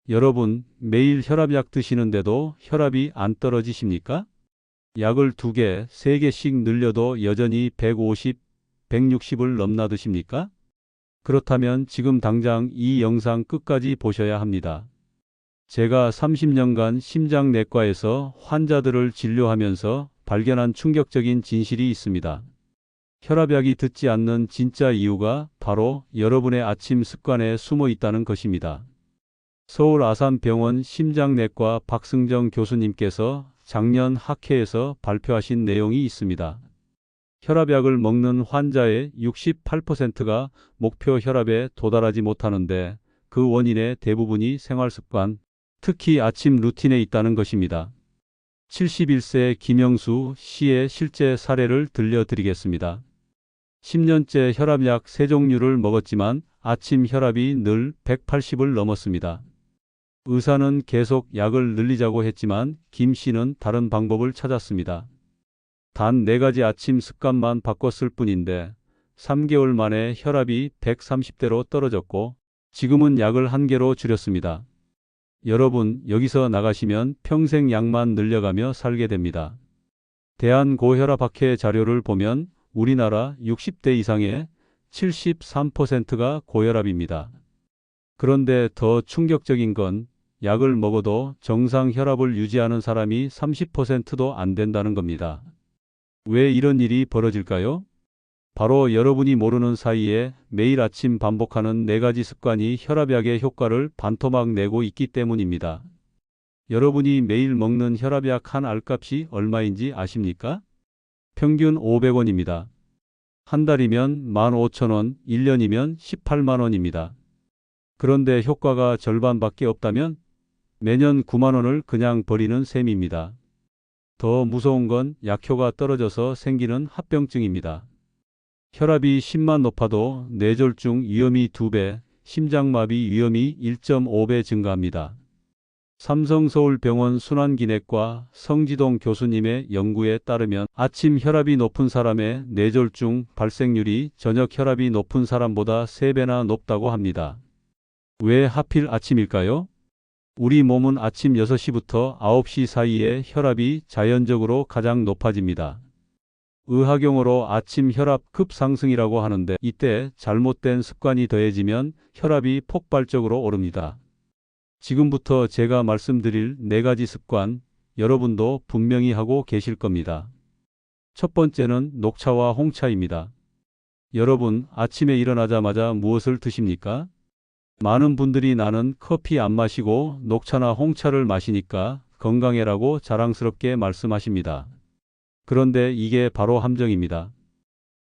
여러분, 매일 혈압약 드시는데도 혈압이 안 떨어지십니까? 약을 2개, 3개씩 늘려도 여전히 150, 160을 넘나 드십니까? 그렇다면 지금 당장 이 영상 끝까지 보셔야 합니다. 제가 30년간 심장내과에서 환자들을 진료하면서 발견한 충격적인 진실이 있습니다. 혈압약이 듣지 않는 진짜 이유가 바로 여러분의 아침 습관에 숨어 있다는 것입니다. 서울 아산병원 심장내과 박승정 교수님께서 작년 학회에서 발표하신 내용이 있습니다. 혈압약을 먹는 환자의 68%가 목표 혈압에 도달하지 못하는데 그 원인의 대부분이 생활습관, 특히 아침 루틴에 있다는 것입니다. 71세 김영수 씨의 실제 사례를 들려드리겠습니다. 10년째 혈압약 3종류를 먹었지만 아침 혈압이 늘 180을 넘었습니다. 의사는 계속 약을 늘리자고 했지만 김 씨는 다른 방법을 찾았습니다. 단 4가지 아침 습관만 바꿨을 뿐인데 3개월 만에 혈압이 130대로 떨어졌고 지금은 약을 1개로 줄였습니다. 여러분, 여기서 나가시면 평생 약만 늘려가며 살게 됩니다. 대한고혈압학회 자료를 보면 우리나라 60대 이상의 73%가 고혈압입니다. 그런데 더 충격적인 건 약을 먹어도 정상 혈압을 유지하는 사람이 30%도 안 된다는 겁니다. 왜 이런 일이 벌어질까요? 바로 여러분이 모르는 사이에 매일 아침 반복하는 4가지 습관이 혈압약의 효과를 반토막 내고 있기 때문입니다. 여러분이 매일 먹는 혈압약 한 알값이 얼마인지 아십니까? 평균 500원입니다. 한 달이면 15,000원, 1년이면 18만 원입니다. 그런데 효과가 절반밖에 없다면 매년 9만 원을 그냥 버리는 셈입니다. 더 무서운 건 약효가 떨어져서 생기는 합병증입니다. 혈압이 10만 높아도 뇌졸중 위험이 2배, 심장마비 위험이 1.5배 증가합니다. 삼성서울병원 순환기내과 성지동 교수님의 연구에 따르면 아침 혈압이 높은 사람의 뇌졸중 발생률이 저녁 혈압이 높은 사람보다 3배나 높다고 합니다. 왜 하필 아침일까요? 우리 몸은 아침 6시부터 9시 사이에 혈압이 자연적으로 가장 높아집니다. 의학용어로 아침 혈압 급상승이라고 하는데 이때 잘못된 습관이 더해지면 혈압이 폭발적으로 오릅니다. 지금부터 제가 말씀드릴 4가지 습관, 여러분도 분명히 하고 계실 겁니다. 첫 번째는 녹차와 홍차입니다. 여러분, 아침에 일어나자마자 무엇을 드십니까? 많은 분들이 나는 커피 안 마시고 녹차나 홍차를 마시니까 건강해라고 자랑스럽게 말씀하십니다. 그런데 이게 바로 함정입니다.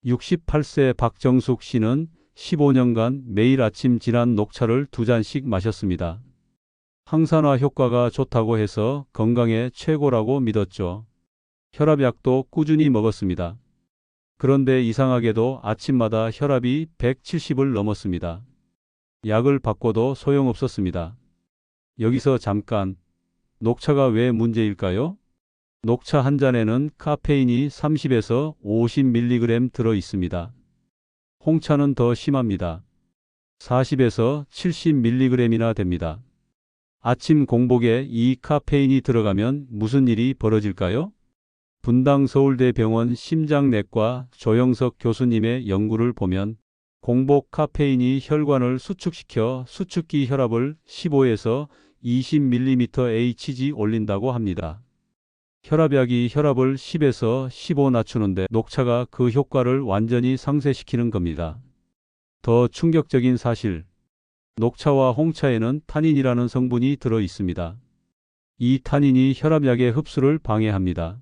68세 박정숙 씨는 15년간 매일 아침 진한 녹차를 2잔씩 마셨습니다. 항산화 효과가 좋다고 해서 건강에 최고라고 믿었죠. 혈압약도 꾸준히 먹었습니다. 그런데 이상하게도 아침마다 혈압이 170을 넘었습니다. 약을 바꿔도 소용없었습니다. 여기서 잠깐, 녹차가 왜 문제일까요? 녹차 한 잔에는 카페인이 30에서 50mg 들어 있습니다. 홍차는 더 심합니다. 40에서 70mg이나 됩니다. 아침 공복에 이 카페인이 들어가면 무슨 일이 벌어질까요? 분당 서울대병원 심장내과 조영석 교수님의 연구를 보면 공복 카페인이 혈관을 수축시켜 수축기 혈압을 15에서 20mmHg 올린다고 합니다. 혈압약이 혈압을 10에서 15 낮추는데 녹차가 그 효과를 완전히 상쇄시키는 겁니다. 더 충격적인 사실, 녹차와 홍차에는 타닌이라는 성분이 들어 있습니다. 이 타닌이 혈압약의 흡수를 방해합니다.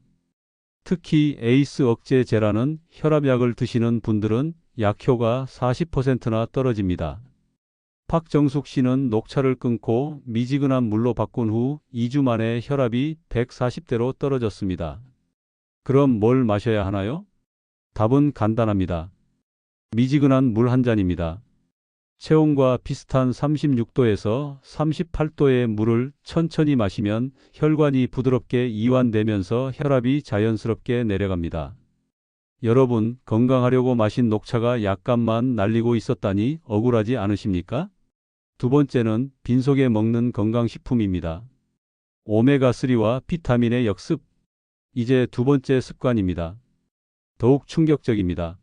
특히 에이스 억제제라는 혈압약을 드시는 분들은 약효가 40%나 떨어집니다. 박정숙 씨는 녹차를 끊고 미지근한 물로 바꾼 후 2주 만에 혈압이 140대로 떨어졌습니다. 그럼 뭘 마셔야 하나요? 답은 간단합니다. 미지근한 물 한 잔입니다. 체온과 비슷한 36도에서 38도의 물을 천천히 마시면 혈관이 부드럽게 이완되면서 혈압이 자연스럽게 내려갑니다. 여러분, 건강하려고 마신 녹차가 약값만 날리고 있었다니 억울하지 않으십니까? 두 번째는 빈속에 먹는 건강식품입니다. 오메가3와 비타민의 역습. 이제 두 번째 습관입니다. 더욱 충격적입니다.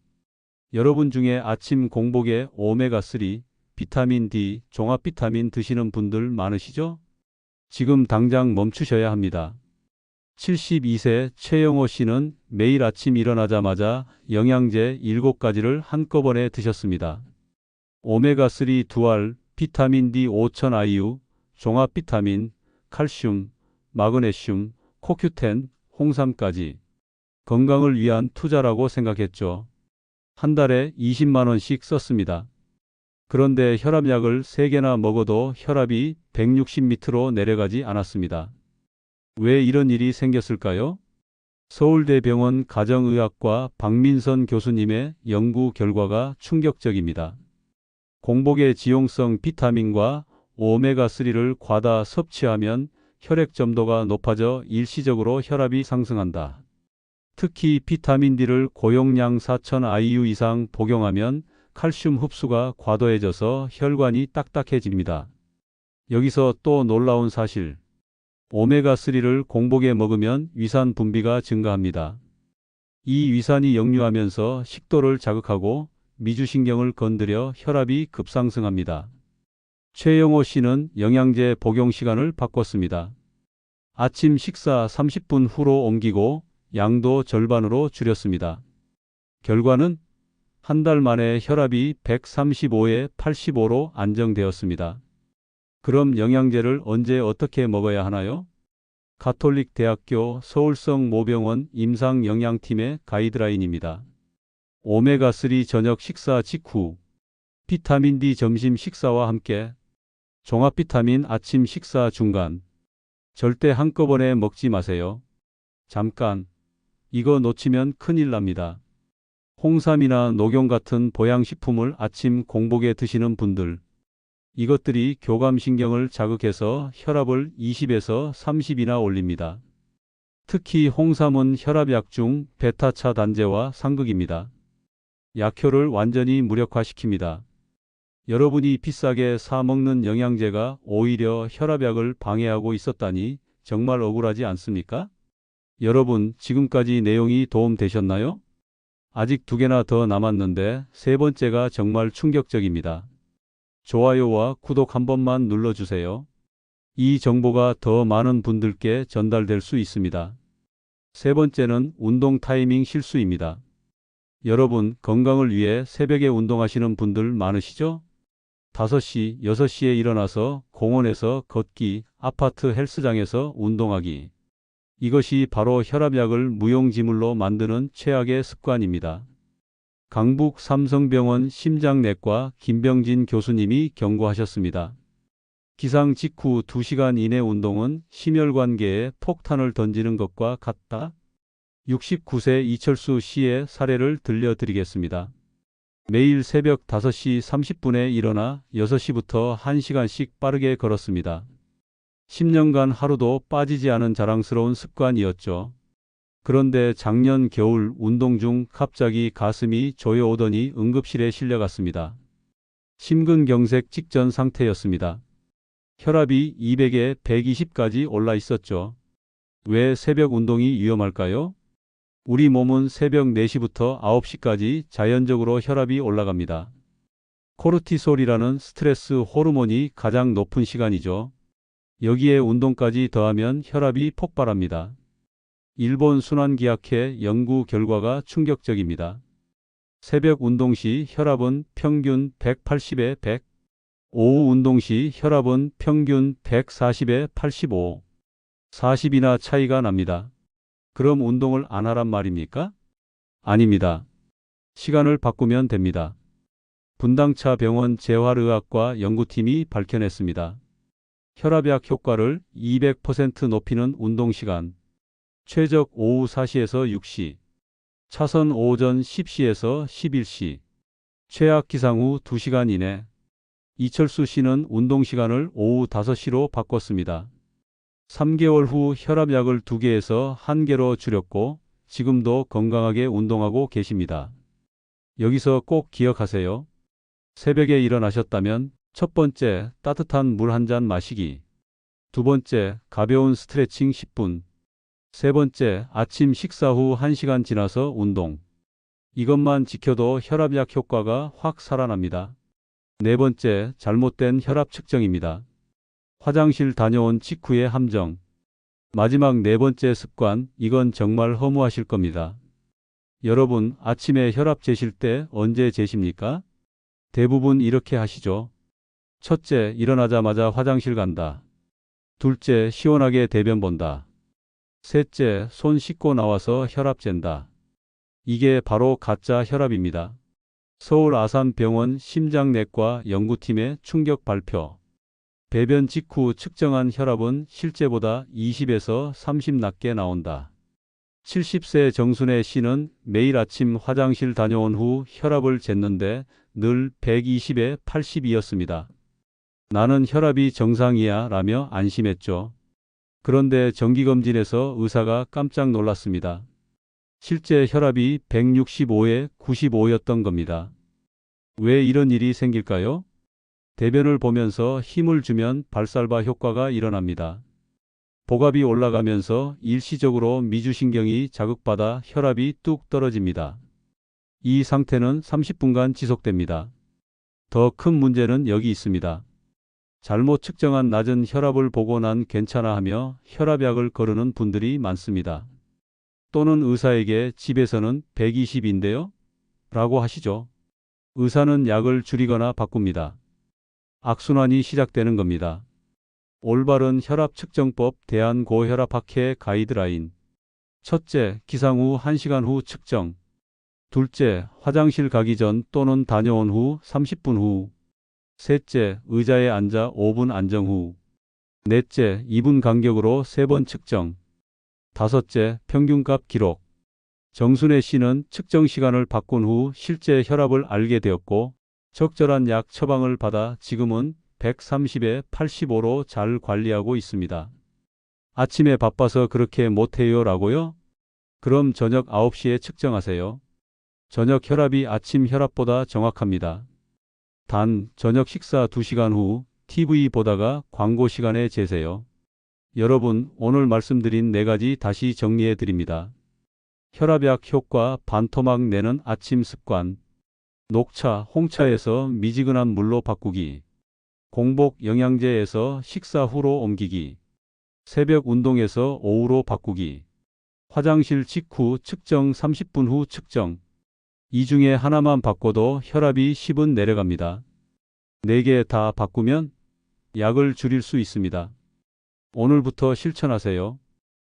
여러분 중에 아침 공복에 오메가3, 비타민 D, 종합 비타민 드시는 분들 많으시죠? 지금 당장 멈추셔야 합니다. 72세 최영호 씨는 매일 아침 일어나자마자 영양제 7가지를 한꺼번에 드셨습니다. 오메가3 2알, 비타민 D 5000IU, 종합 비타민, 칼슘, 마그네슘, 코큐텐, 홍삼까지. 건강을 위한 투자라고 생각했죠. 한 달에 20만 원씩 썼습니다. 그런데 혈압약을 3개나 먹어도 혈압이 160 밑으로 내려가지 않았습니다. 왜 이런 일이 생겼을까요? 서울대병원 가정의학과 박민선 교수님의 연구 결과가 충격적입니다. 공복에 지용성 비타민과 오메가3를 과다 섭취하면 혈액 점도가 높아져 일시적으로 혈압이 상승한다. 특히 비타민 D를 고용량 4000IU 이상 복용하면 칼슘 흡수가 과도해져서 혈관이 딱딱해집니다. 여기서 또 놀라운 사실. 오메가3를 공복에 먹으면 위산 분비가 증가합니다. 이 위산이 역류하면서 식도를 자극하고 미주신경을 건드려 혈압이 급상승합니다. 최영호 씨는 영양제 복용 시간을 바꿨습니다. 아침 식사 30분 후로 옮기고 양도 절반으로 줄였습니다. 결과는 한 달 만에 혈압이 135에 85로 안정되었습니다. 그럼 영양제를 언제 어떻게 먹어야 하나요? 가톨릭 대학교 서울성 모병원 임상영양팀의 가이드라인입니다. 오메가3 저녁 식사 직후, 비타민 D 점심 식사와 함께, 종합 비타민 아침 식사 중간. 절대 한꺼번에 먹지 마세요. 잠깐, 이거 놓치면 큰일 납니다. 홍삼이나 녹용 같은 보양식품을 아침 공복에 드시는 분들. 이것들이 교감신경을 자극해서 혈압을 20에서 30이나 올립니다. 특히 홍삼은 혈압약 중 베타차 단제와 상극입니다. 약효를 완전히 무력화시킵니다. 여러분이 비싸게 사 먹는 영양제가 오히려 혈압약을 방해하고 있었다니 정말 억울하지 않습니까? 여러분, 지금까지 내용이 도움되셨나요? 아직 2개나 더 남았는데 세 번째가 정말 충격적입니다. 좋아요와 구독 한 번만 눌러주세요. 이 정보가 더 많은 분들께 전달될 수 있습니다. 세 번째는 운동 타이밍 실수입니다. 여러분, 건강을 위해 새벽에 운동하시는 분들 많으시죠? 5시, 6시에 일어나서 공원에서 걷기, 아파트 헬스장에서 운동하기. 이것이 바로 혈압약을 무용지물로 만드는 최악의 습관입니다. 강북 삼성병원 심장내과 김병진 교수님이 경고하셨습니다. 기상 직후 2시간 이내 운동은 심혈관계에 폭탄을 던지는 것과 같다. 69세 이철수 씨의 사례를 들려드리겠습니다. 매일 새벽 5시 30분에 일어나 6시부터 1시간씩 빠르게 걸었습니다. 10년간 하루도 빠지지 않은 자랑스러운 습관이었죠. 그런데 작년 겨울 운동 중 갑자기 가슴이 조여오더니 응급실에 실려갔습니다. 심근경색 직전 상태였습니다. 혈압이 200에 120까지 올라 있었죠. 왜 새벽 운동이 위험할까요? 우리 몸은 새벽 4시부터 9시까지 자연적으로 혈압이 올라갑니다. 코르티솔이라는 스트레스 호르몬이 가장 높은 시간이죠. 여기에 운동까지 더하면 혈압이 폭발합니다. 일본 순환기학회 연구 결과가 충격적입니다. 새벽 운동 시 혈압은 평균 180에 100, 오후 운동 시 혈압은 평균 140에 85, 40이나 차이가 납니다. 그럼 운동을 안 하란 말입니까? 아닙니다. 시간을 바꾸면 됩니다. 분당차 병원 재활의학과 연구팀이 밝혀냈습니다. 혈압약 효과를 200% 높이는 운동시간. 최적 오후 4시에서 6시. 차선 오전 10시에서 11시. 최악 기상 후 2시간 이내. 이철수 씨는 운동시간을 오후 5시로 바꿨습니다. 3개월 후 혈압약을 2개에서 1개로 줄였고 지금도 건강하게 운동하고 계십니다. 여기서 꼭 기억하세요. 새벽에 일어나셨다면 첫 번째, 따뜻한 물 한 잔 마시기. 두 번째, 가벼운 스트레칭 10분. 세 번째, 아침 식사 후 1시간 지나서 운동. 이것만 지켜도 혈압약 효과가 확 살아납니다. 네 번째, 잘못된 혈압 측정입니다. 화장실 다녀온 직후의 함정. 마지막 네 번째 습관, 이건 정말 허무하실 겁니다. 여러분, 아침에 혈압 재실 때 언제 재십니까? 대부분 이렇게 하시죠. 첫째, 일어나자마자 화장실 간다. 둘째, 시원하게 대변 본다. 셋째, 손 씻고 나와서 혈압 잰다. 이게 바로 가짜 혈압입니다. 서울 아산병원 심장내과 연구팀의 충격 발표. 배변 직후 측정한 혈압은 실제보다 20에서 30 낮게 나온다. 70세 정순애 씨는 매일 아침 화장실 다녀온 후 혈압을 쟀는데 늘 120에 80이었습니다. 나는 혈압이 정상이야 라며 안심했죠. 그런데 정기검진에서 의사가 깜짝 놀랐습니다. 실제 혈압이 165에 95였던 겁니다. 왜 이런 일이 생길까요? 대변을 보면서 힘을 주면 발살바 효과가 일어납니다. 복압이 올라가면서 일시적으로 미주신경이 자극받아 혈압이 뚝 떨어집니다. 이 상태는 30분간 지속됩니다. 더 큰 문제는 여기 있습니다. 잘못 측정한 낮은 혈압을 보고 난 괜찮아 하며 혈압약을 거르는 분들이 많습니다. 또는 의사에게 집에서는 120인데요? 라고 하시죠. 의사는 약을 줄이거나 바꿉니다. 악순환이 시작되는 겁니다. 올바른 혈압 측정법 대한고혈압학회 가이드라인. 첫째, 기상 후 1시간 후 측정. 둘째, 화장실 가기 전 또는 다녀온 후 30분 후. 셋째, 의자에 앉아 5분 안정 후. 넷째, 2분 간격으로 3번 측정. 다섯째, 평균값 기록. 정순애 씨는 측정 시간을 바꾼 후 실제 혈압을 알게 되었고 적절한 약 처방을 받아 지금은 130에 85로 잘 관리하고 있습니다. 아침에 바빠서 그렇게 못해요 라고요? 그럼 저녁 9시에 측정하세요. 저녁 혈압이 아침 혈압보다 정확합니다. 단, 저녁 식사 2시간 후 TV 보다가 광고 시간에 재세요. 여러분, 오늘 말씀드린 4가지 다시 정리해 드립니다. 혈압약 효과 반토막 내는 아침 습관. 녹차, 홍차에서 미지근한 물로 바꾸기. 공복 영양제에서 식사 후로 옮기기. 새벽 운동에서 오후로 바꾸기. 화장실 직후 측정 30분 후 측정. 이 중에 하나만 바꿔도 혈압이 10은 내려갑니다. 4개 다 바꾸면 약을 줄일 수 있습니다. 오늘부터 실천하세요.